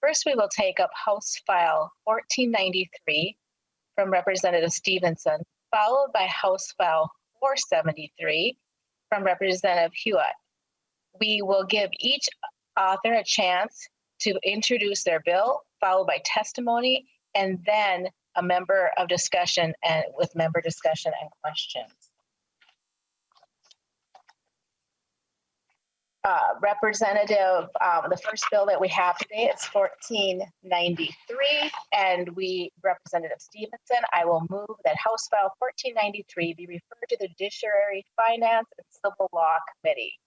first we will take up House File 1493 from Representative Stevenson, followed by House File 473 from Representative Hewitt. We will give each author a chance to introduce their bill, followed by testimony, and then a member of discussion and with member discussion and questions. Representative, the first bill that we have today is 1493, and Representative Stevenson, I will move that House File 1493 be referred to the Judiciary, Finance, and Civil Law Committee.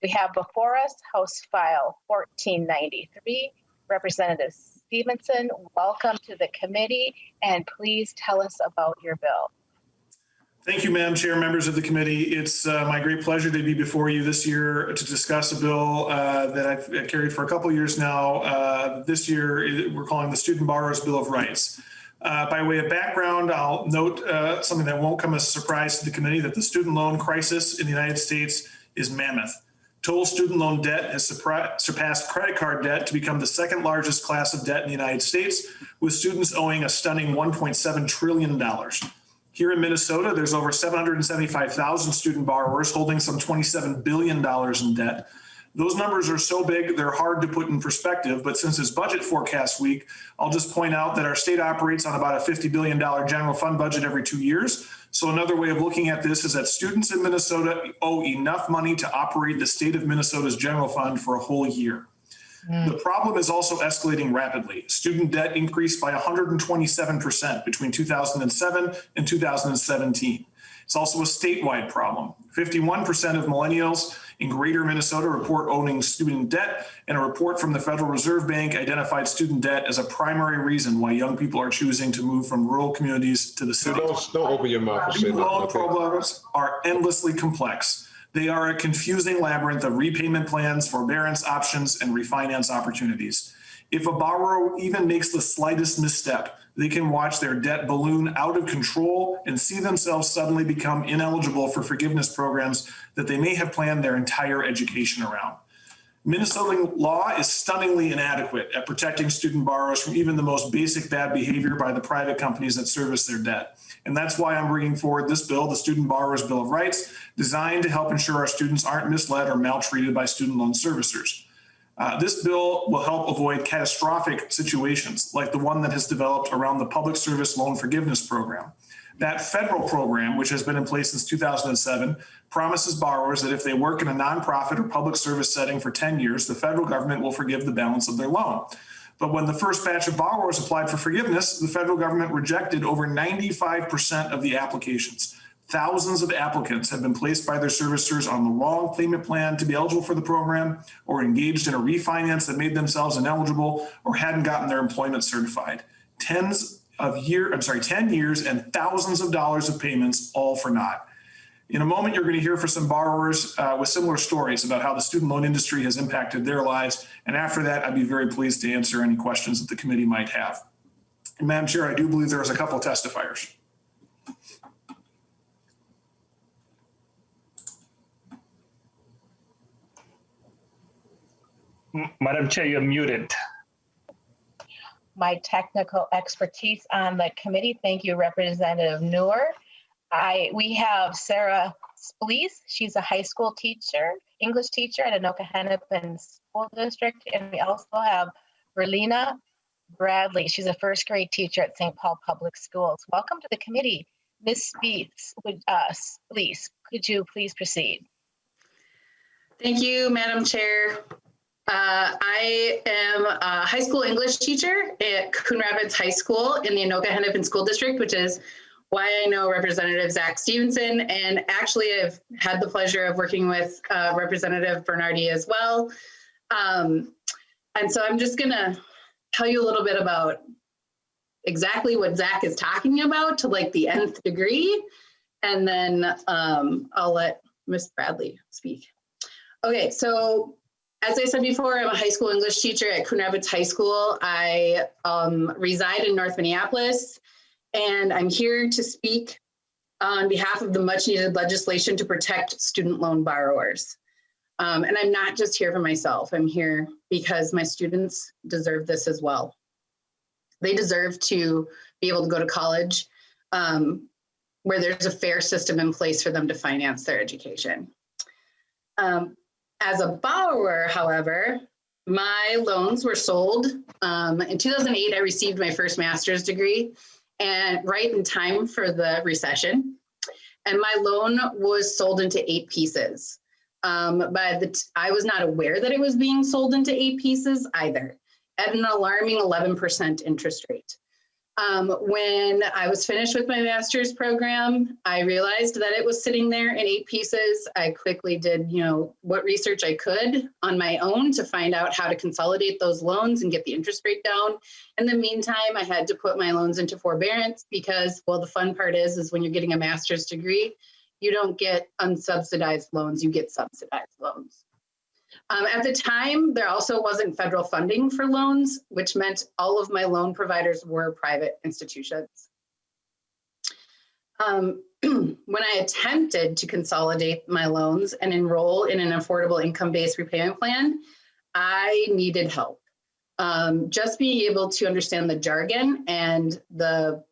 We have before us House File 1493. Representative Stevenson, welcome to the committee, and please tell us about your bill. Thank you, Madam Chair, members of the committee. It's my great pleasure to be before you this year to discuss a bill that I've carried for a couple of years now. This year, we're calling the Student Borrowers Bill of Rights. By way of background, I'll note something that won't come as a surprise to the committee, that the student loan crisis in the United States is mammoth. Total student loan debt has surpassed credit card debt to become the second largest class of debt in the United States, with students owing a stunning $1.7 trillion. Here in Minnesota, there's over 775,000 student borrowers holding some $27 billion in debt. Those numbers are so big, they're hard to put in perspective, but since it's budget forecast week, I'll just point out that our state operates on about a $50 billion general fund budget every 2 years. So another way of looking at this is that students in Minnesota owe enough money to operate the state of Minnesota's general fund for a whole year. The problem is also escalating rapidly. Student debt increased by 127% between 2007 and 2017. It's also a statewide problem. 51% of millennials in greater Minnesota report owning student debt, and a report from the Federal Reserve Bank identified student debt as a primary reason why young people are choosing to move from rural communities to the city. Don't open your mouth. Student loan programs are endlessly complex. They are a confusing labyrinth of repayment plans, forbearance options, and refinance opportunities. If a borrower even makes the slightest misstep, they can watch their debt balloon out of control and see themselves suddenly become ineligible for forgiveness programs that they may have planned their entire education around. Minnesota law is stunningly inadequate at protecting student borrowers from even the most basic bad behavior by the private companies that service their debt. And that's why I'm bringing forward this bill, the Student Borrowers Bill of Rights, designed to help ensure our students aren't misled or maltreated by student loan servicers. This bill will help avoid catastrophic situations like the one that has developed around the Public Service Loan Forgiveness Program. That federal program, which has been in place since 2007, promises borrowers that if they work in a nonprofit or public service setting for 10 years, the federal government will forgive the balance of their loan. But when the first batch of borrowers applied for forgiveness, the federal government rejected over 95% of the applications. Thousands of applicants have been placed by their servicers on the wrong payment plan to be eligible for the program, or engaged in a refinance that made themselves ineligible, or hadn't gotten their employment certified. 10 years and thousands of dollars of payments, all for naught. In a moment, you're going to hear from some borrowers with similar stories about how the student loan industry has impacted their lives. And after that, I'd be very pleased to answer any questions that the committee might have. And Madam Chair, I do believe there was a couple of testifiers. Madam Chair, you're muted. My technical expertise on the committee. Thank you, Representative Noor. We have Sarah Spleece. She's a high school teacher, English teacher at Anoka-Hennepin School District. And we also have Verlina Bradley. She's a first grade teacher at St. Paul Public Schools. Welcome to the committee. Ms. Spleece, could you please proceed? Thank you, Madam Chair. I am a high school English teacher at Coon Rapids High School in the Anoka-Hennepin School District, which is why I know Representative Zach Stevenson. And actually, I've had the pleasure of working with Representative Bernardi as well. And so I'm just going to tell you a little bit about exactly what Zach is talking about to like the nth degree. And then I'll let Ms. Bradley speak. Okay, so as I said before, I'm a high school English teacher at Coon Rapids High School. I reside in North Minneapolis, and I'm here to speak on behalf of the much needed legislation to protect student loan borrowers. And I'm not just here for myself. I'm here because my students deserve this as well. They deserve to be able to go to college where there's a fair system in place for them to finance their education. As a borrower, however, my loans were sold. In 2008, I received my first master's degree, and right in time for the recession. And my loan was sold into 8 pieces. I was not aware that it was being sold into 8 pieces either, at an alarming 11% interest rate. When I was finished with my master's program, I realized that it was sitting there in 8 pieces. I quickly did, what research I could on my own to find out how to consolidate those loans and get the interest rate down. In the meantime, I had to put my loans into forbearance because, well, the fun part is when you're getting a master's degree, you don't get unsubsidized loans, you get subsidized loans. At the time, there also wasn't federal funding for loans, which meant all of my loan providers were private institutions. When I attempted to consolidate my loans and enroll in an affordable income-based repayment plan, I needed help. Just being able to understand the jargon and the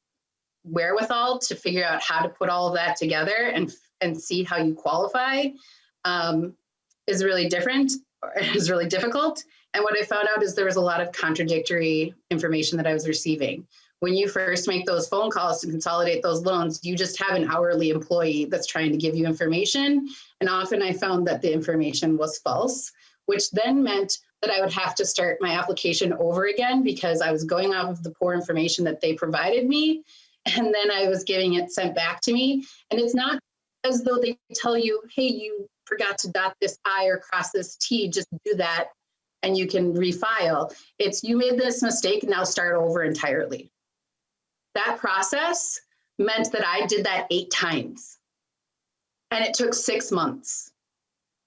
wherewithal to figure out how to put all of that together and see how you qualify is really different, is really difficult. And what I found out is there was a lot of contradictory information that I was receiving. When you first make those phone calls to consolidate those loans, you just have an hourly employee that's trying to give you information. And often I found that the information was false, which then meant that I would have to start my application over again because I was going off of the poor information that they provided me. And then I was getting it sent back to me. And it's not as though they tell you, hey, you forgot to dot this I or cross this T, just do that and you can refile. It's you made this mistake, now start over entirely. That process meant that I did that 8 times. And it took 6 months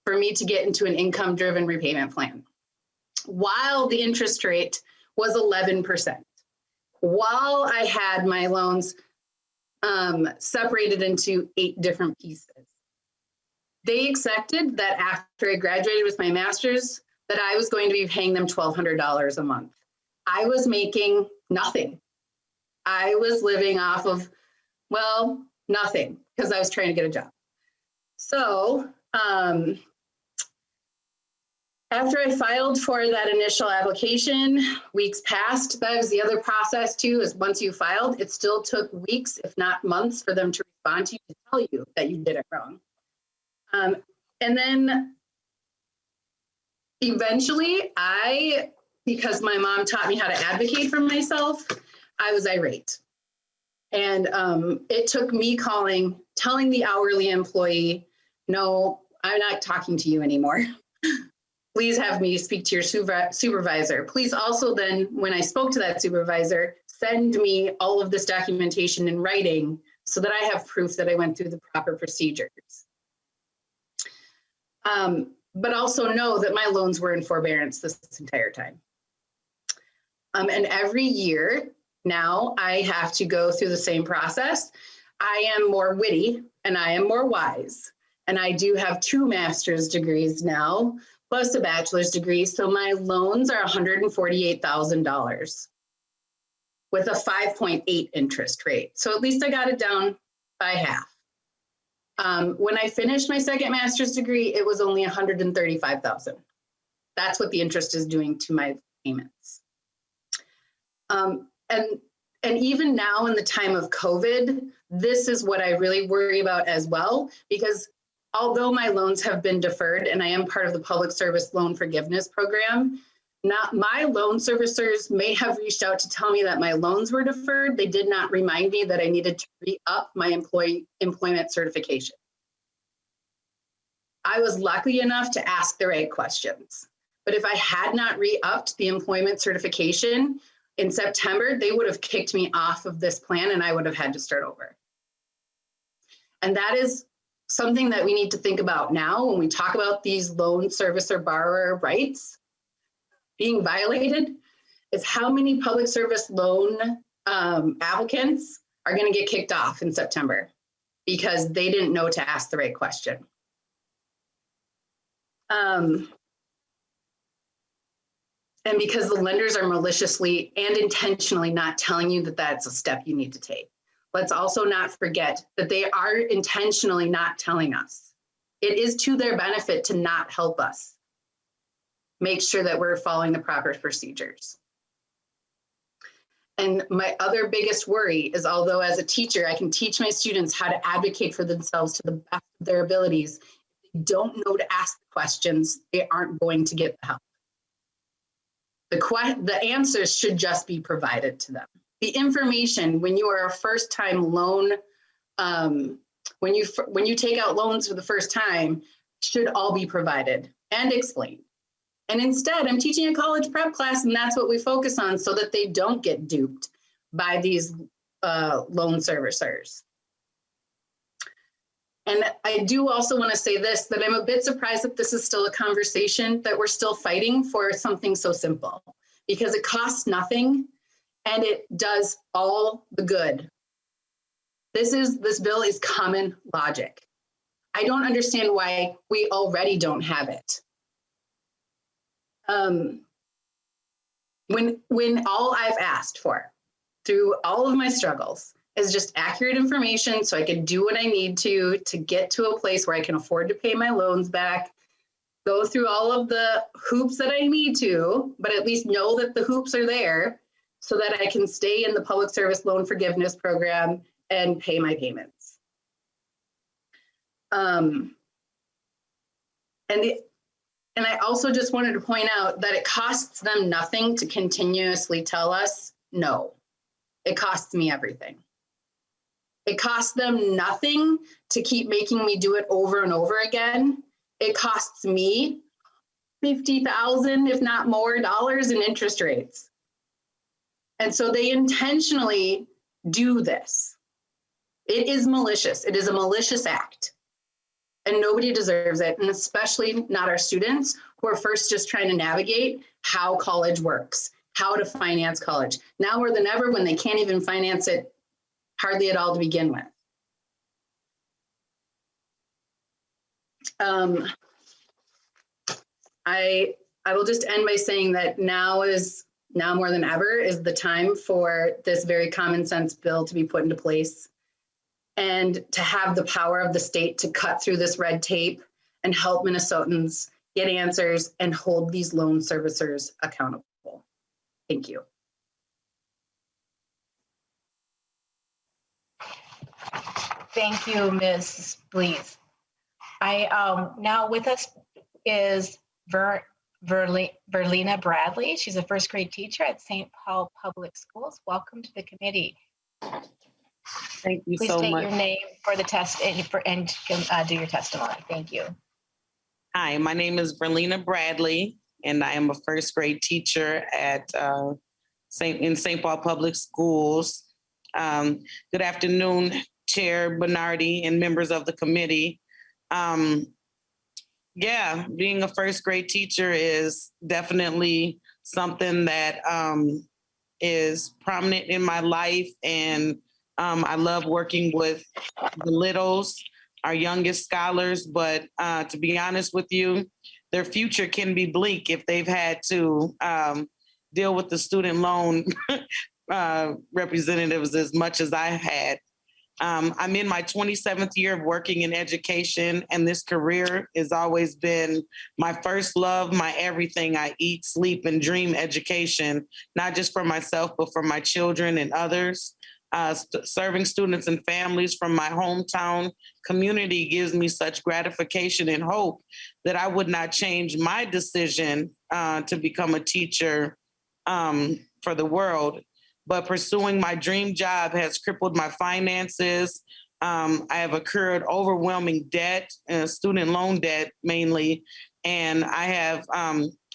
for me to get into an income-driven repayment plan, while the interest rate was 11%, while I had my loans separated into 8 different pieces. They accepted that after I graduated with my master's, that I was going to be paying them $1,200 a month. I was making nothing. I was living off of, well, nothing, because I was trying to get a job. So after I filed for that initial application, weeks passed. That was the other process too, is once you filed, it still took weeks, if not months, for them to respond to you to tell you that you did it wrong. And then eventually because my mom taught me how to advocate for myself, I was irate. And it took me telling the hourly employee, no, I'm not talking to you anymore. Please have me speak to your supervisor. Please also then, when I spoke to that supervisor, send me all of this documentation in writing so that I have proof that I went through the proper procedures. But also know that my loans were in forbearance this entire time. And every year now I have to go through the same process. I am more witty and I am more wise. And I do have 2 master's degrees now, plus a bachelor's degree. So my loans are $148,000 with a 5.8 interest rate. So at least I got it down by half. When I finished my second master's degree, it was only $135,000. That's what the interest is doing to my payments. And even now in the time of COVID, this is what I really worry about as well, because although my loans have been deferred and I am part of the public service loan forgiveness program, my loan servicers may have reached out to tell me that my loans were deferred. They did not remind me that I needed to re-up my employment certification. I was lucky enough to ask the right questions. But if I had not re-upped the employment certification in September, they would have kicked me off of this plan and I would have had to start over. And that is something that we need to think about now when we talk about these loan servicer borrower rights being violated, is how many public service loan applicants are going to get kicked off in September because they didn't know to ask the right question. And because the lenders are maliciously and intentionally not telling you that that's a step you need to take. Let's also not forget that they are intentionally not telling us. It is to their benefit to not help us make sure that we're following the proper procedures. And my other biggest worry is, although as a teacher, I can teach my students how to advocate for themselves to the best of their abilities, if they don't know to ask the questions, they aren't going to get the help. The answers should just be provided to them. The information, when you are a first-time loan, when you take out loans for the first time, should all be provided and explained. And instead, I'm teaching a college prep class, and that's what we focus on so that they don't get duped by these loan servicers. And I do also want to say this, that I'm a bit surprised that this is still a conversation, that we're still fighting for something so simple, because it costs nothing and it does all the good. This bill is common logic. I don't understand why we already don't have it. When all I've asked for through all of my struggles is just accurate information so I can do what I need to get to a place where I can afford to pay my loans back, go through all of the hoops that I need to, but at least know that the hoops are there so that I can stay in the public service loan forgiveness program and pay my payments. And I also just wanted to point out that it costs them nothing to continuously tell us no. It costs me everything. It costs them nothing to keep making me do it over and over again. It costs me $50,000, if not more, dollars in interest rates. And so they intentionally do this. It is malicious. It is a malicious act. And nobody deserves it, and especially not our students who are first just trying to navigate how college works, how to finance college. Now more than ever, when they can't even finance it hardly at all to begin with. I will just end by saying that now more than ever is the time for this very common sense bill to be put into place, and to have the power of the state to cut through this red tape and help Minnesotans get answers and hold these loan servicers accountable. Thank you. Thank you, Ms. Blees. Now with us is Verlina Bradley. She's a first grade teacher at St. Paul Public Schools. Welcome to the committee. Thank you Please so state much. your name for the test and do your testimony. Thank you. Hi, my name is Verlina Bradley, and I am a first grade teacher at in St. Paul Public Schools. Good afternoon, Chair Bernardi and members of the committee. Yeah, being a first grade teacher is definitely something that is prominent in my life, and I love working with the littles, our youngest scholars, but to be honest with you, their future can be bleak if they've had to deal with the student loan representatives as much as I had. I'm in my 27th year of working in education, and this career has always been my first love, my everything. I eat, sleep, and dream education, not just for myself, but for my children and others. Serving students and families from my hometown community gives me such gratification and hope that I would not change my decision to become a teacher for the world. But pursuing my dream job has crippled my finances. I have accrued overwhelming debt, student loan debt mainly, and I have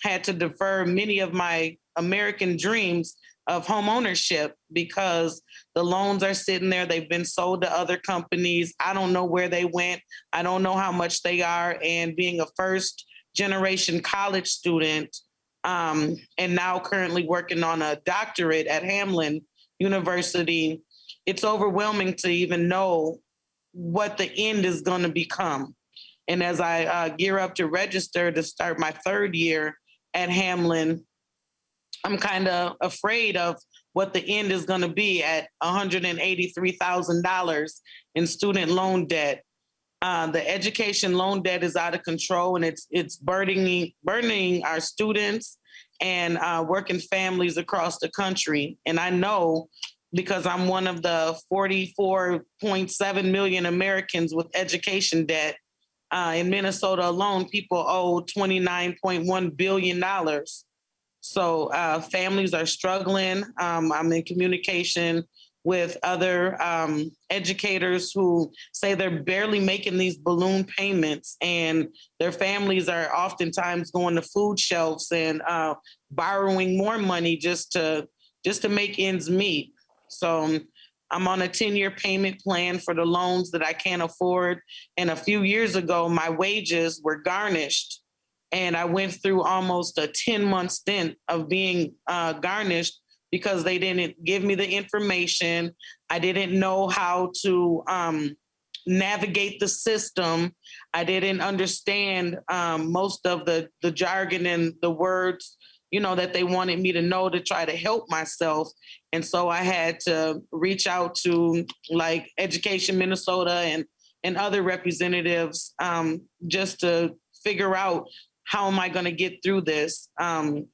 had to defer many of my American dreams of home ownership because the loans are sitting there. They've been sold to other companies. I don't know where they went. I don't know how much they are. And being a first generation college student, and now currently working on a doctorate at Hamline University, it's overwhelming to even know what the end is going to become. And as I gear up to register to start my third year at Hamlin, I'm kind of afraid of what the end is going to be at $183,000 in student loan debt. The education loan debt is out of control, and it's burdening our students and working families across the country. And I know, because I'm one of the 44.7 million Americans with education debt, in Minnesota alone, people owe $29.1 billion. So families are struggling. I'm in communication with other educators who say they're barely making these balloon payments, and their families are oftentimes going to food shelves and borrowing more money just to make ends meet. So I'm on a 10-year payment plan for the loans that I can't afford. And a few years ago, my wages were garnished. And I went through almost a 10-month stint of being garnished because they didn't give me the information. I didn't know how to navigate the system. I didn't understand most of the jargon and the words, that they wanted me to know to try to help myself. And so I had to reach out to like Education Minnesota and other representatives just to figure out how am I going to get through this. And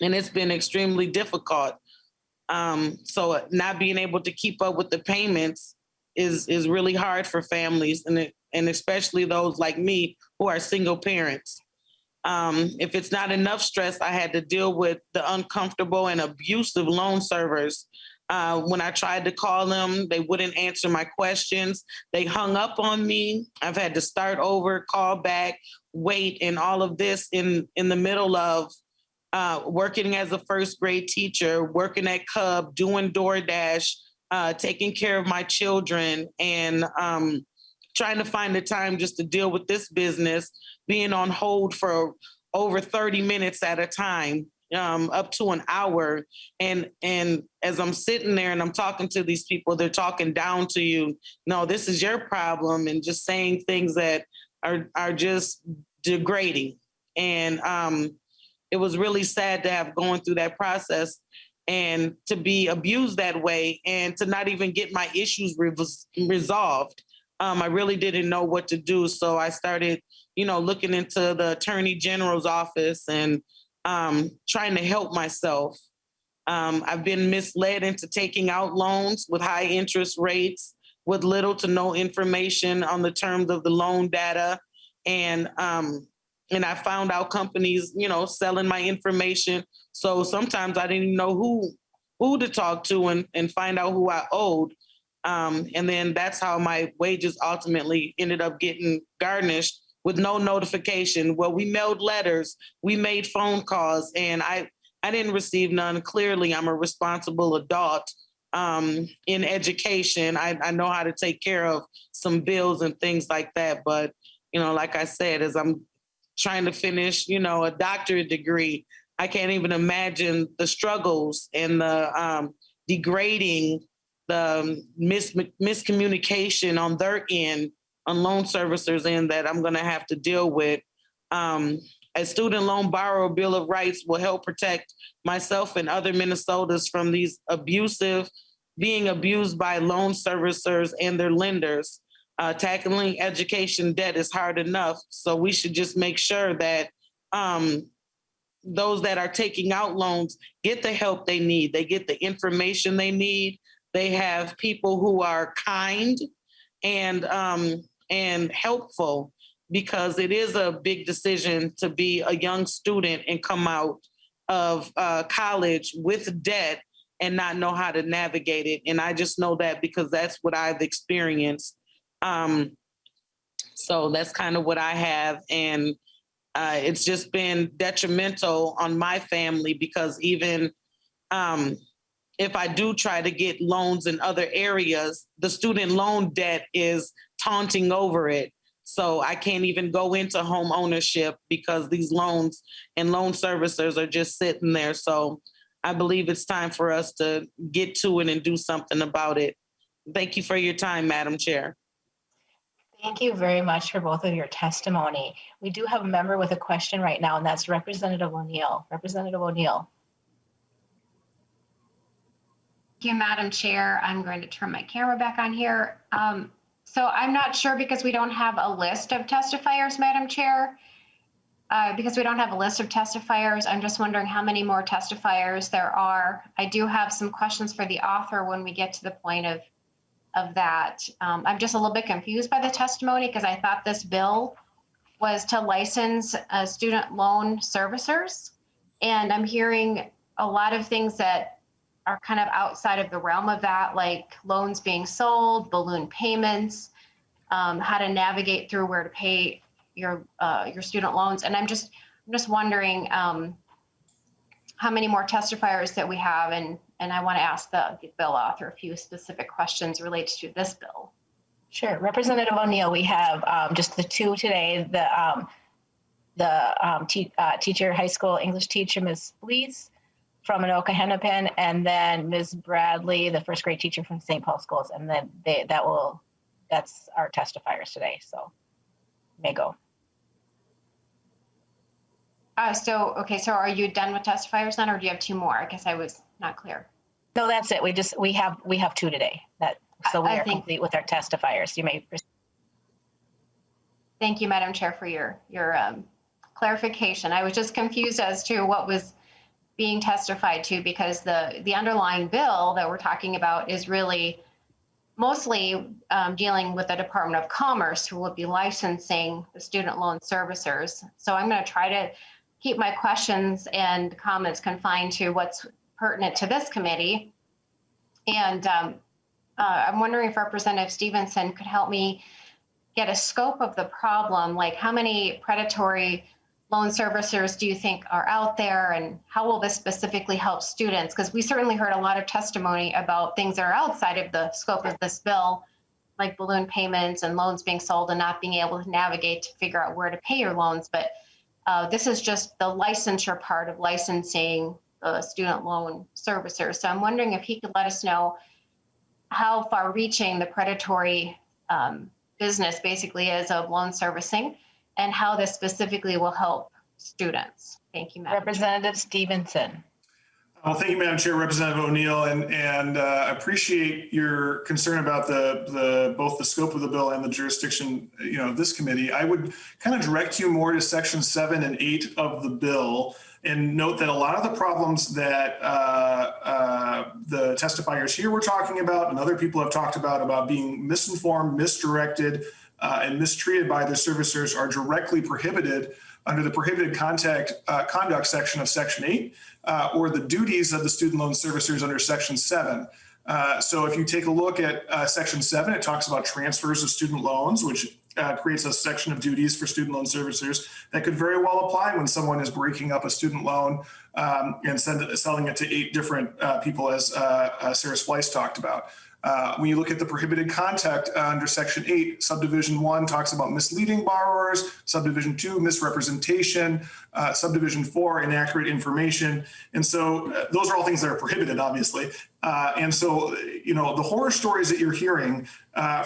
it's been extremely difficult. So not being able to keep up with the payments is really hard for families, and especially those like me who are single parents. If it's not enough stress, I had to deal with the uncomfortable and abusive loan servers. When I tried to call them, they wouldn't answer my questions. They hung up on me. I've had to start over, call back, wait, and all of this in the middle of working as a first grade teacher, working at Cub, doing DoorDash, taking care of my children, and trying to find the time just to deal with this business, being on hold for over 30 minutes at a time, up to an hour. And as I'm sitting there and I'm talking to these people, they're talking down to you. No, this is your problem, and just saying things that are just degrading. And it was really sad to have gone through that process and to be abused that way and to not even get my issues resolved. I really didn't know what to do. So I started, looking into the Attorney General's office and trying to help myself. I've been misled into taking out loans with high interest rates, with little to no information on the terms of the loan data. And I found out companies, selling my information. So sometimes I didn't even know who to talk to and find out who I owed. And then that's how my wages ultimately ended up getting garnished with no notification. Well, we mailed letters, we made phone calls, and I didn't receive none. Clearly, I'm a responsible adult in education. I know how to take care of some bills and things like that. But, like I said, as I'm trying to finish, a doctorate degree, I can't even imagine the struggles and the degrading, the miscommunication on their end, on loan servicers end, that I'm going to have to deal with. A student loan borrower bill of rights will help protect myself and other Minnesotans from these being abused by loan servicers and their lenders. Tackling education debt is hard enough, so we should just make sure that those that are taking out loans get the help they need. They get the information they need. They have people who are kind and helpful, because it is a big decision to be a young student and come out of college with debt and not know how to navigate it. And I just know that because that's what I've experienced. So that's kind of what I have. And it's just been detrimental on my family, because even if I do try to get loans in other areas, the student loan debt is taunting over it. So I can't even go into home ownership because these loans and loan servicers are just sitting there. So I believe it's time for us to get to it and do something about it. Thank you for your time, Madam Chair. Thank you very much for both of your testimony. We do have a member with a question right now, and that's Representative O'Neill. Representative O'Neill. Thank you, Madam Chair. I'm going to turn my camera back on here. So I'm not sure because we don't have a list of testifiers, Madam Chair. Because we don't have a list of testifiers, I'm just wondering how many more testifiers there are. I do have some questions for the author when we get to the point of that. I'm just a little bit confused by the testimony because I thought this bill was to license student loan servicers. And I'm hearing a lot of things that are kind of outside of the realm of that, like loans being sold, balloon payments, how to navigate through where to pay your student loans. And I'm just wondering how many more testifiers that we have, and I want to ask the bill author a few specific questions related to this bill. Sure, Representative O'Neill, we have just the two today, teacher, high school English teacher, Ms. Blees from Anoka Hennepin, and then Ms. Bradley, the first grade teacher from St. Paul Schools. And then that's our testifiers today, so may go. So are you done with testifiers then, or do you have two more? I guess I was not clear. No, that's it. We have two today. So we are complete with our testifiers. You may proceed. Thank you, Madam Chair, for your clarification. I was just confused as to what was being testified to, because the underlying bill that we're talking about is really mostly dealing with the Department of Commerce, who will be licensing the student loan servicers. So I'm going to try to keep my questions and comments confined to what's pertinent to this committee. And I'm wondering if Representative Stevenson could help me get a scope of the problem, like how many predatory loan servicers do you think are out there, and how will this specifically help students? Because we certainly heard a lot of testimony about things that are outside of the scope of this bill, like balloon payments and loans being sold and not being able to navigate to figure out where to pay your loans. But this is just the licensure part of licensing the student loan servicers. So I'm wondering if he could let us know how far reaching the predatory business basically is of loan servicing, and how this specifically will help students. Thank you, Madam Representative Stevenson. Well, thank you, Madam Chair, Representative O'Neill, and appreciate your concern about both the scope of the bill and the jurisdiction, of this committee. I would kind of direct you more to Section 7 and 8 of the bill, and note that a lot of the problems that the testifiers here were talking about, and other people have talked about being misinformed, misdirected, and mistreated by the servicers, are directly prohibited under the prohibited conduct section of Section 8, or the duties of the student loan servicers under Section 7. So if you take a look at Section 7, it talks about transfers of student loans, which creates a section of duties for student loan servicers that could very well apply when someone is breaking up a student loan and selling it to 8 different people, as Sarah Splice talked about. When you look at the prohibited conduct under Section 8, Subdivision 1 talks about misleading borrowers, Subdivision 2, misrepresentation, Subdivision 4, inaccurate information. And so those are all things that are prohibited, obviously. And so, the horror stories that you're hearing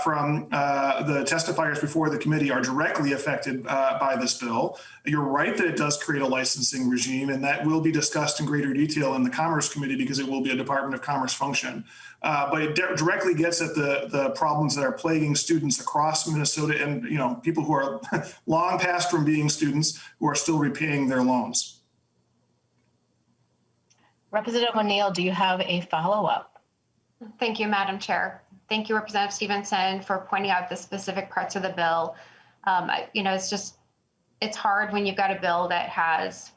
from the testifiers before the committee are directly affected by this bill. You're right that it does create a licensing regime, and that will be discussed in greater detail in the Commerce Committee, because it will be a Department of Commerce function. But it directly gets at the problems that are plaguing students across Minnesota, and people who are long past from being students who are still repaying their loans. Representative O'Neill, do you have a follow-up? Thank you, Madam Chair. Thank you, Representative Stevenson, for pointing out the specific parts of the bill. It's hard when you've got a bill that has,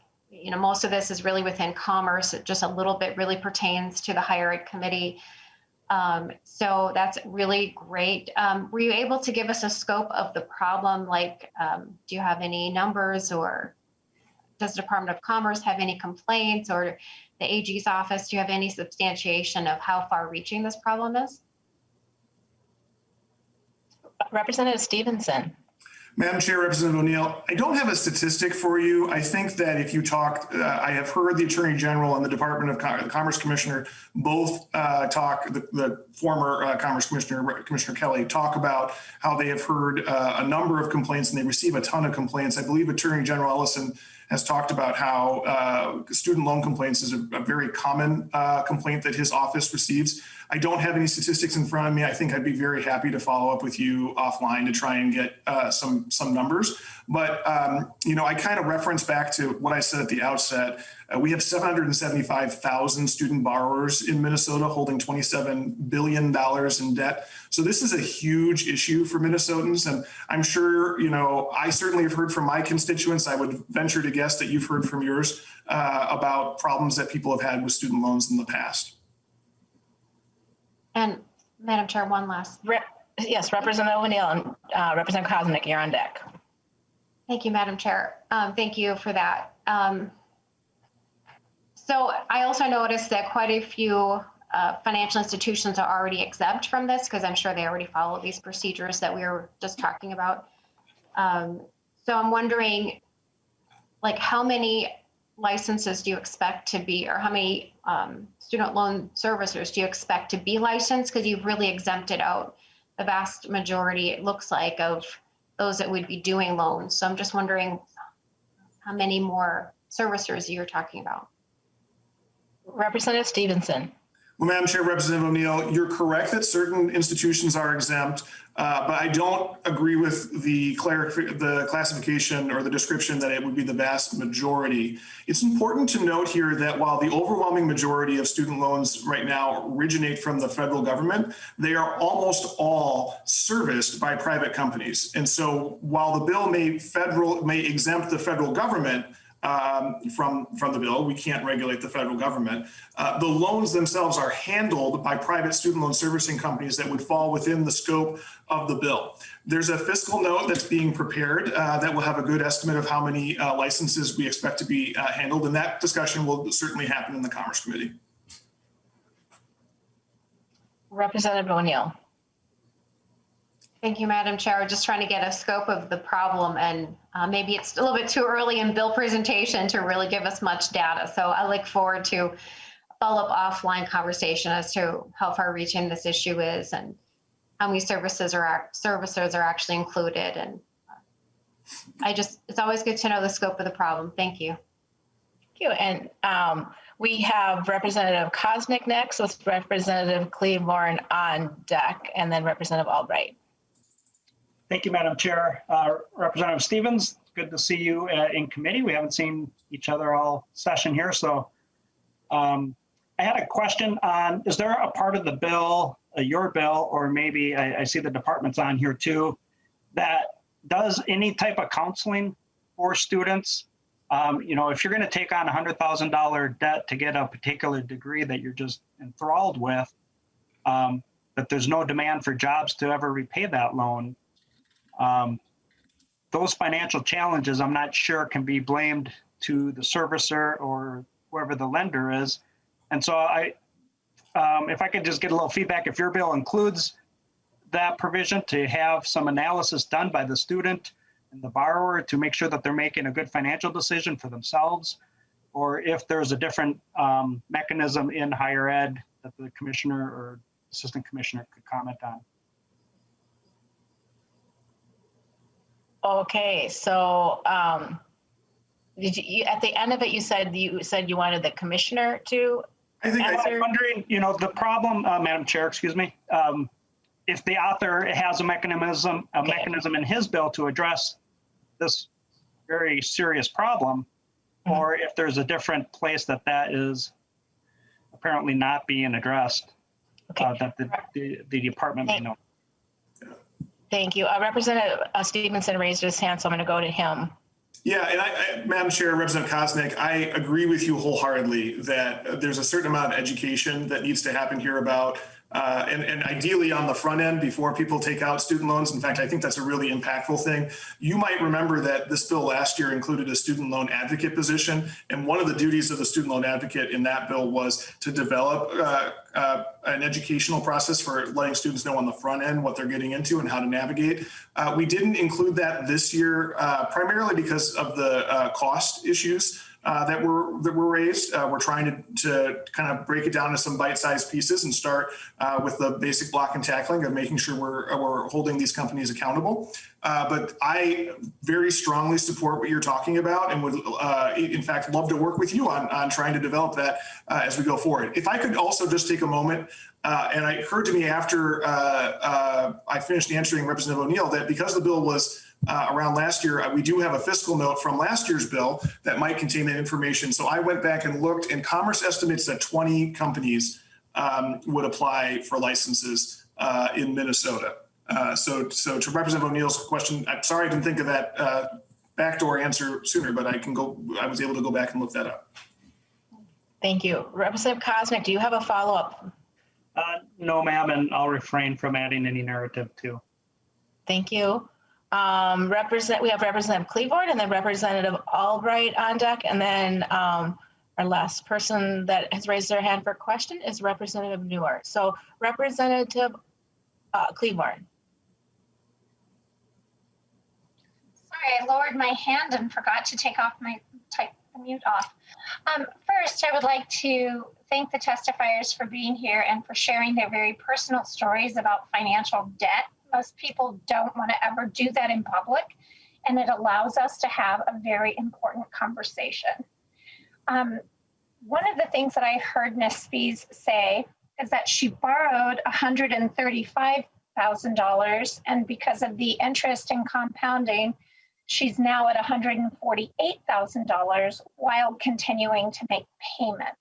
most of this is really within commerce. Just a little bit really pertains to the higher ed committee. So that's really great. Were you able to give us a scope of the problem? Like, do you have any numbers, or does the Department of Commerce have any complaints, or the AG's office? Do you have any substantiation of how far reaching this problem is? Representative Stevenson. Madam Chair, Representative O'Neill, I don't have a statistic for you. I think that if you talk, I have heard the Attorney General and the Department of Commerce Commissioner both talk, the former Commerce Commissioner, Commissioner Kelly, talk about how they have heard a number of complaints and they receive a ton of complaints. I believe Attorney General Ellison has talked about how student loan complaints is a very common complaint that his office receives. I don't have any statistics in front of me. I think I'd be very happy to follow up with you offline to try and get some numbers. But, I kind of reference back to what I said at the outset. We have 775,000 student borrowers in Minnesota holding $27 billion in debt. So this is a huge issue for Minnesotans. And I'm sure, I certainly have heard from my constituents. I would venture to guess that you've heard from yours about problems that people have had with student loans in the past. And Madam Chair, one last. Yes, Representative O'Neill and Representative Koznick, you're on deck. Thank you, Madam Chair. Thank you for that. So I also noticed that quite a few financial institutions are already exempt from this because I'm sure they already follow these procedures that we were just talking about. So I'm wondering, how many licenses do you expect to be, or how many student loan servicers do you expect to be licensed? Because you've really exempted out the vast majority, it looks like, of those that would be doing loans. So I'm just wondering how many more servicers you're talking about. Representative Stevenson. Well, Madam Chair, Representative O'Neill, you're correct that certain institutions are exempt, but I don't agree with the classification or the description that it would be the vast majority. It's important to note here that while the overwhelming majority of student loans right now originate from the federal government, they are almost all serviced by private companies. And so while the bill may exempt the federal government from the bill, we can't regulate the federal government. The loans themselves are handled by private student loan servicing companies that would fall within the scope of the bill. There's a fiscal note that's being prepared that will have a good estimate of how many licenses we expect to be handled, and that discussion will certainly happen in the Commerce Committee. Representative O'Neill. Thank you, Madam Chair. We're just trying to get a scope of the problem, and maybe it's a little bit too early in bill presentation to really give us much data. So I look forward to a follow-up offline conversation as to how far reaching this issue is and how many servicers are actually included. And it's always good to know the scope of the problem. Thank you. Thank you. And we have Representative Koznick next with Representative Cleaborn on deck, and then Representative Albright. Thank you, Madam Chair. Representative Stevens, good to see you in committee. We haven't seen each other all session here. So I had a question on, is there a part of the bill, your bill, or maybe I see the department's on here too, that does any type of counseling for students? If you're going to take on $100,000 debt to get a particular degree that you're just enthralled with, that there's no demand for jobs to ever repay that loan, those financial challenges, I'm not sure, can be blamed to the servicer or whoever the lender is. And so if I could just get a little feedback, if your bill includes that provision to have some analysis done by the student and the borrower to make sure that they're making a good financial decision for themselves, or if there's a different mechanism in higher ed that the commissioner or assistant commissioner could comment on. Okay, so did you at the end of it you said you wanted the commissioner to answer? I'm wondering, the problem, Madam Chair, excuse me, if the author has a mechanism in his bill to address this very serious problem, or if there's a different place that is apparently not being addressed, that the department may know. Thank you. Representative Stevenson raised his hand, so I'm going to go to him. Yeah, and Madam Chair, Representative Koznick, I agree with you wholeheartedly that there's a certain amount of education that needs to happen here about and ideally on the front end before people take out student loans. In fact, I think that's a really impactful thing. You might remember that this bill last year included a student loan advocate position. And one of the duties of the student loan advocate in that bill was to develop an educational process for letting students know on the front end what they're getting into and how to navigate. We didn't include that this year, primarily because of the cost issues that were raised. We're trying to kind of break it down into some bite-sized pieces and start with the basic block and tackling of making sure we're holding these companies accountable. But I very strongly support what you're talking about and would, in fact, love to work with you on trying to develop that as we go forward. If I could also just take a moment, and it occurred to me after I finished answering Representative O'Neill that because the bill was around last year, we do have a fiscal note from last year's bill that might contain that information. So I went back and looked, and Commerce estimates that 20 companies would apply for licenses in Minnesota. So to Representative O'Neill's question, I'm sorry I didn't think of that backdoor answer sooner, but I was able to go back and look that up. Thank you. Representative Koznick, do you have a follow-up? No, ma'am, and I'll refrain from adding any narrative too. Thank you. We have Representative Cleveland and then Representative Albright on deck, and then our last person that has raised their hand for a question is Representative Newer. So Representative Cleveland. Sorry, I lowered my hand and forgot to take the mute off. First, I would like to thank the testifiers for being here and for sharing their very personal stories about financial debt. Most people don't want to ever do that in public, and it allows us to have a very important conversation. One of the things that I heard Ms. Spies say is that she borrowed $135,000, and because of the interest and compounding, she's now at $148,000 while continuing to make payments.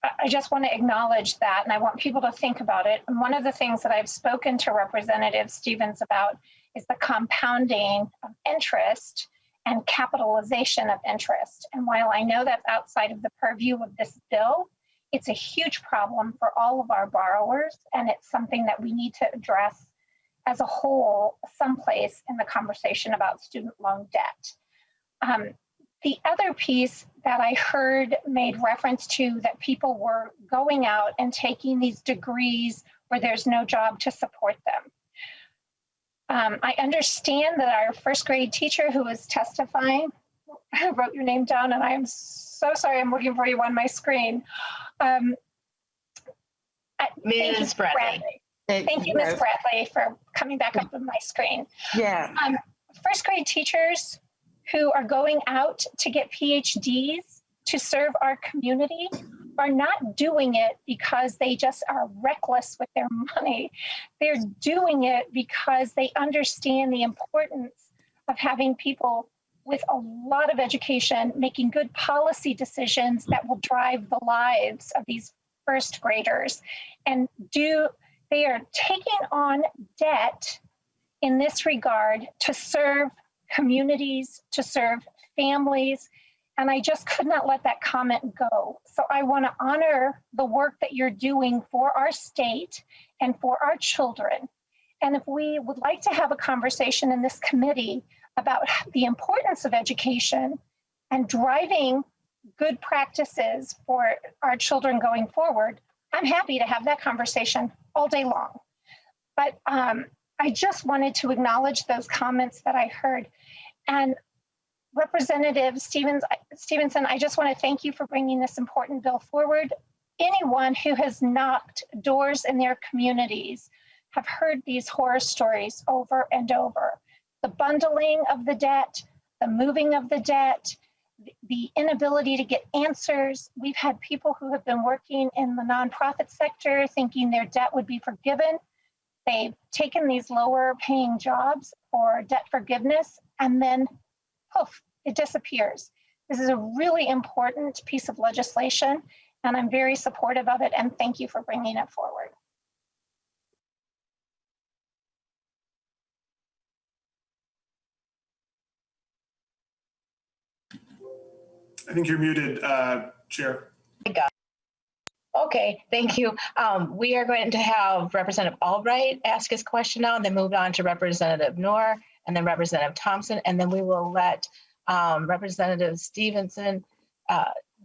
I just want to acknowledge that, and I want people to think about it. And one of the things that I've spoken to Representative Stevens about is the compounding of interest and capitalization of interest. And while I know that's outside of the purview of this bill, it's a huge problem for all of our borrowers, and it's something that we need to address as a whole someplace in the conversation about student loan debt. The other piece that I heard made reference to that people were going out and taking these degrees where there's no job to support them. I understand that our first grade teacher who was testifying, I wrote your name down and I am so sorry, I'm looking for you on my screen. Ms. Bradley. Thank you, Ms. Bradley, for coming back up on my screen. Yeah. First grade teachers who are going out to get PhDs to serve our community are not doing it because they just are reckless with their money. They're doing it because they understand the importance of having people with a lot of education making good policy decisions that will drive the lives of these first graders. And they are taking on debt in this regard to serve communities, to serve families, and I just could not let that comment go. So I want to honor the work that you're doing for our state and for our children. And if we would like to have a conversation in this committee about the importance of education and driving good practices for our children going forward, I'm happy to have that conversation all day long. But I just wanted to acknowledge those comments that I heard. And Representative Stevenson, I just want to thank you for bringing this important bill forward. Anyone who has knocked doors in their communities have heard these horror stories over and over. The bundling of the debt, the moving of the debt, the inability to get answers. We've had people who have been working in the nonprofit sector thinking their debt would be forgiven. They've taken these lower paying jobs for debt forgiveness, and then poof, it disappears. This is a really important piece of legislation, and I'm very supportive of it, and thank you for bringing it forward. I think you're muted, Chair. Okay, thank you. We are going to have Representative Albright ask his question now, and then move on to Representative Noor, and then Representative Thompson, and then we will let Representative Stevenson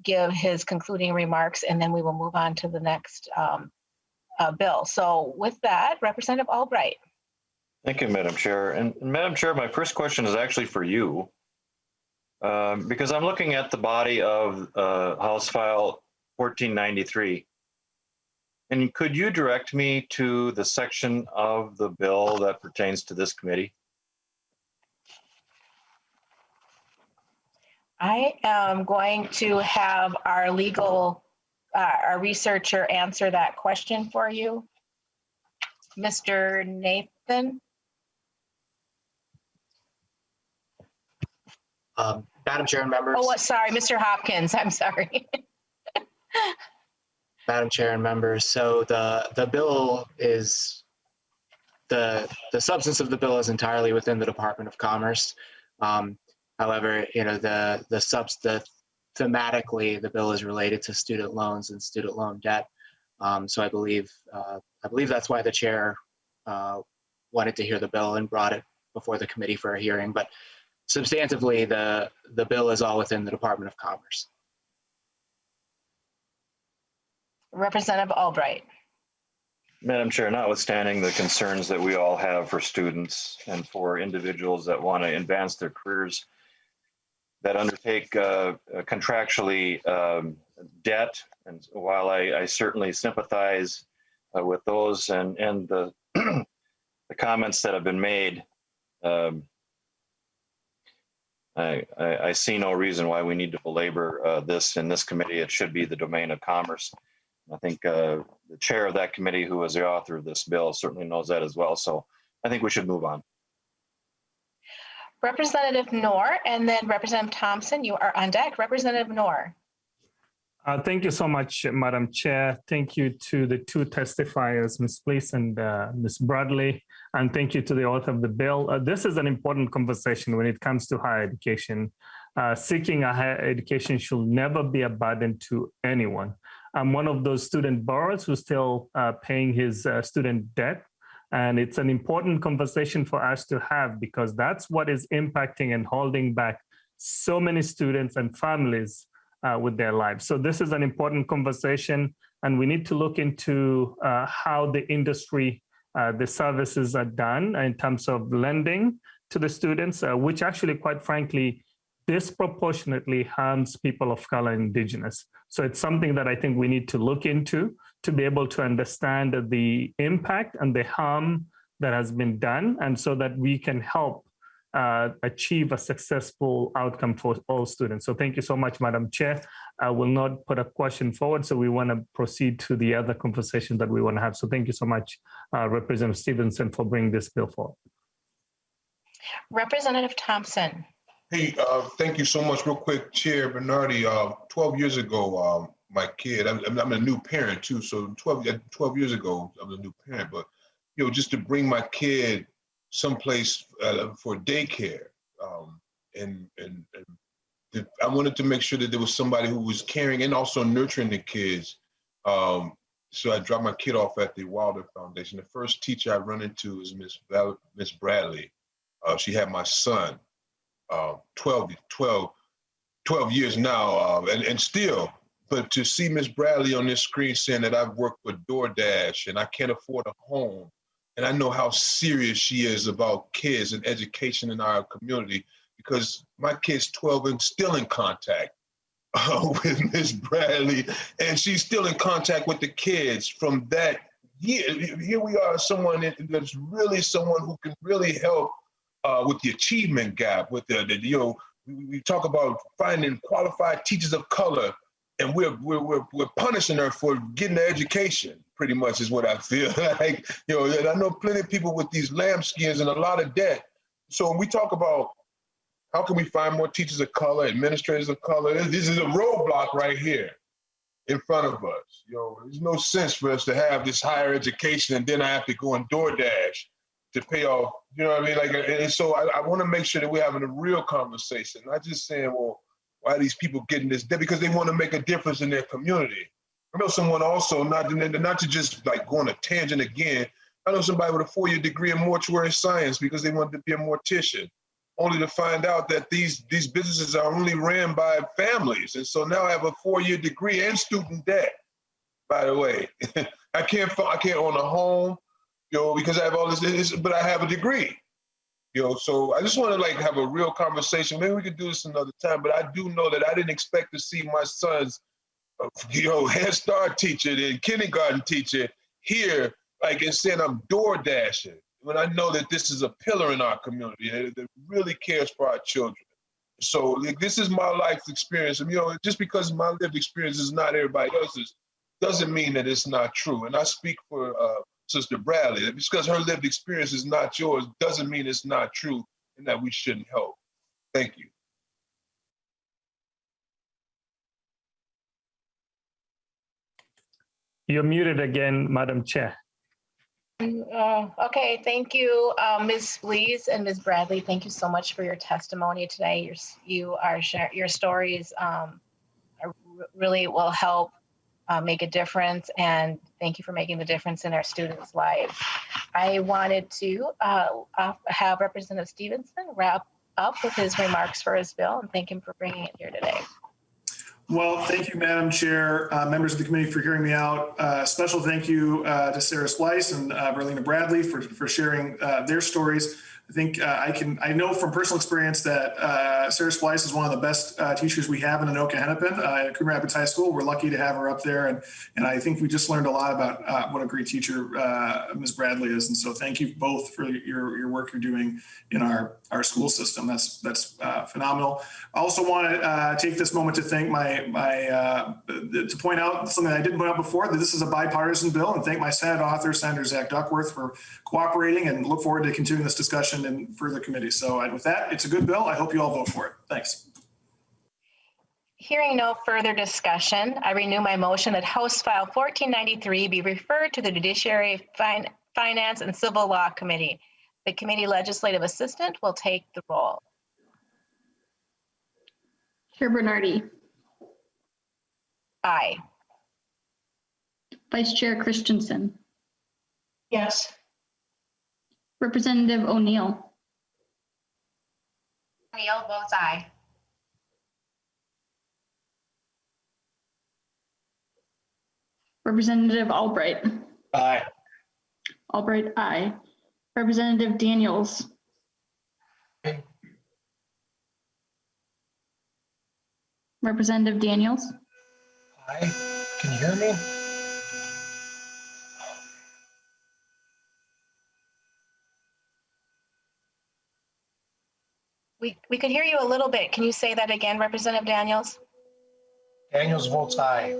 give his concluding remarks, and then we will move on to the next bill. So with that, Representative Albright. Thank you, Madam Chair. And Madam Chair, my first question is actually for you, because I'm looking at the body of House File 1493. And could you direct me to the section of the bill that pertains to this committee? I am going to have our legal, our researcher answer that question for you. Mr. Nathan? Madam Chair and members. Oh, sorry, Mr. Hopkins, I'm sorry. Madam Chair and members, so the bill is, the substance of the bill is entirely within the Department of Commerce. However, you know, thematically, the bill is related to student loans and student loan debt. So I believe that's why the chair wanted to hear the bill and brought it before the committee for a hearing. But substantively, the bill is all within the Department of Commerce. Representative Albright. Madam Chair, notwithstanding the concerns that we all have for students and for individuals that want to advance their careers, that undertake contractually debt, and while I certainly sympathize with those and the the comments that have been made, I see no reason why we need to belabor this in this committee. It should be the domain of commerce. I think the chair of that committee, who was the author of this bill, certainly knows that as well. So I think we should move on. Representative Noor, and then Representative Thompson, you are on deck. Representative Noor. Thank you so much, Madam Chair. Thank you to the two testifiers, Ms. Bliss and Ms. Bradley, and thank you to the author of the bill. This is an important conversation when it comes to higher education. Seeking a higher education should never be a burden to anyone. I'm one of those student borrowers who's still paying his student debt. And it's an important conversation for us to have, because that's what is impacting and holding back so many students and families with their lives. So this is an important conversation, and we need to look into how the industry, the services are done in terms of lending to the students, which actually, quite frankly, disproportionately harms people of color and indigenous. So it's something that I think we need to look into to be able to understand the impact and the harm that has been done, and so that we can help achieve a successful outcome for all students. So thank you so much, Madam Chair. I will not put a question forward, so we want to proceed to the other conversation that we want to have. So thank you so much, Representative Stevenson, for bringing this bill forward. Representative Thompson. Hey, thank you so much. Real quick, Chair Bernardi, 12 years ago, my kid, I'm a new parent too, so 12 years ago, I was a new parent, but, you know, just to bring my kid someplace for daycare, and I wanted to make sure that there was somebody who was caring and also nurturing the kids. So I dropped my kid off at the Wilder Foundation. The first teacher I run into is Miss Bradley. She had my son. 12 years now, and still, but to see Miss Bradley on this screen saying that I've worked for DoorDash and I can't afford a home, and I know how serious she is about kids and education in our community, because my kid's 12 and still in contact with Miss Bradley, and she's still in contact with the kids from that year. Here we are, someone that's really someone who can really help with the achievement gap, with the you know, we talk about finding qualified teachers of color, and we're punishing her for getting the education. Pretty much is what I feel like. You know, and I know plenty of people with these lambskins and a lot of debt. So when we talk about how can we find more teachers of color, administrators of color, this is a roadblock right here in front of us. You know, there's no sense for us to have this higher education and then I have to go on DoorDash to pay off, you know what I mean? Like, and so I want to make sure that we're having a real conversation, not just saying, well, why are these people getting this debt? Because they want to make a difference in their community. I know someone also, not to just like go on a tangent again, I know somebody with a 4-year degree in mortuary science because they wanted to be a mortician, only to find out that these businesses are only ran by families. And so now I have a 4-year degree and student debt, by the way. I can't own a home, because I have all this, but I have a degree. So I just want to like have a real conversation. Maybe we could do this another time, but I do know that I didn't expect to see my son's, Head Start teacher and kindergarten teacher here, like, and saying I'm door dashing when I know that this is a pillar in our community that really cares for our children. So like, this is my life's experience. And, just because my lived experience is not everybody else's, doesn't mean that it's not true. And I speak for Sister Bradley. That just because her lived experience is not yours doesn't mean it's not true and that we shouldn't help. Thank you. You're muted again, Madam Chair. Okay, thank you, Ms. Blees and Ms. Bradley. Thank you so much for your testimony today. Your stories really will help make a difference, and thank you for making the difference in our students' lives. I wanted to have Representative Stevenson wrap up with his remarks for his bill, and thank him for bringing it here today. Well, thank you, Madam Chair, members of the committee for hearing me out. Special thank you to Sarah Splice and Verlena Bradley for sharing their stories. I think I know from personal experience that Sarah Splice is one of the best teachers we have in Anoka Hennepin at Coon Rapids High School. We're lucky to have her up there, and I think we just learned a lot about what a great teacher Ms. Bradley is. And so thank you both for your work you're doing in our school system. That's phenomenal. I also want to take this moment to thank to point out something I didn't point out before, that this is a bipartisan bill, and thank my Senate author, Senator Zach Duckworth, for cooperating, and look forward to continuing this discussion in further committee. So with that, it's a good bill. I hope you all vote for it. Thanks. Hearing no further discussion, I renew my motion that House File 1493 be referred to the Judiciary, Finance, and Civil Law Committee. The committee legislative assistant will take the roll. Chair Bernardi. Aye. Vice Chair Christensen. Yes. Representative O'Neill. O'Neill votes aye. Representative Albright. Aye. Albright, aye. Representative Daniels. Aye. Representative Daniels. Aye. Can you hear me? We could hear you a little bit. Can you say that again, Representative Daniels? Daniels votes aye.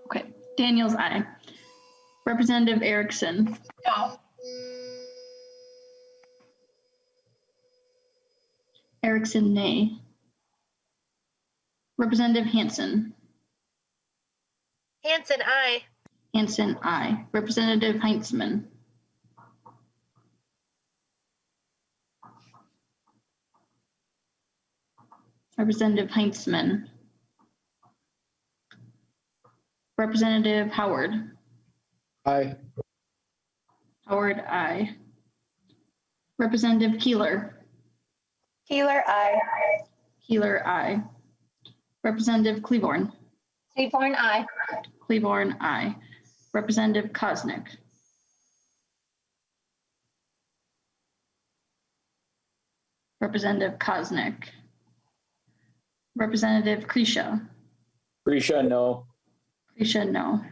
Okay, Daniels, aye. Representative Erickson. No. Erickson, nay. Representative Hansen. Hansen, aye. Hansen, aye. Representative Heintzman. Representative Heintzman. Representative Howard. Aye. Howard, aye. Representative Keeler. Keeler, aye. Keeler, aye. Representative Cleaborn. Cleaborn, aye. Cleaborn, aye. Representative Koznick. Representative Koznick. Representative Kresha. Grisha, no. Kresha, no.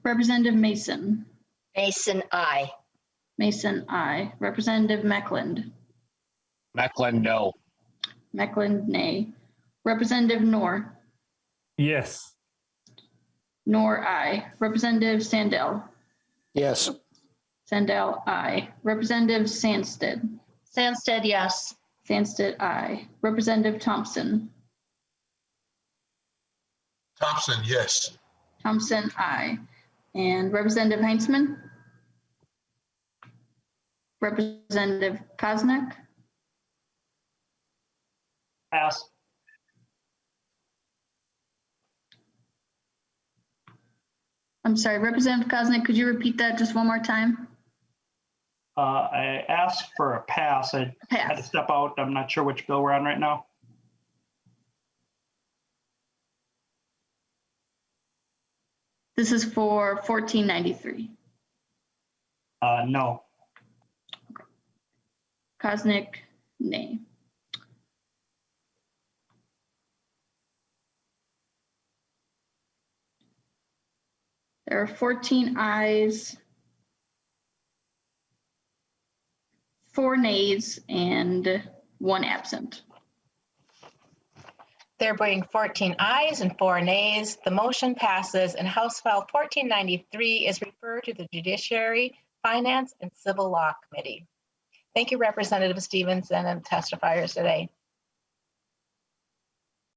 Representative Mason. Mason, aye. Mason, aye. Representative Meckland. Mecklen, no. Meckland, nay. Representative Knorr. Yes. Knorr, aye. Representative Sandell. Yes. Sandell, aye. Representative Sandsted. Sandsted, yes. Sandsted, aye. Representative Thompson. Thompson, yes. Thompson, aye. And Representative Heintzman? Representative Koznick? Pass. I'm sorry, Representative Koznick, could you repeat that just one more time? I asked for a pass. I had to Pass. step out. I'm not sure which bill we're on right now. This is for 1493. No. Koznick, nay. There are 14 ayes, 4 nays, and 1 absent. There being 14 ayes and 4 nays, the motion passes and House File 1493 is referred to the Judiciary, Finance, and Civil Law Committee. Thank you, Representative Stevenson and testifiers today.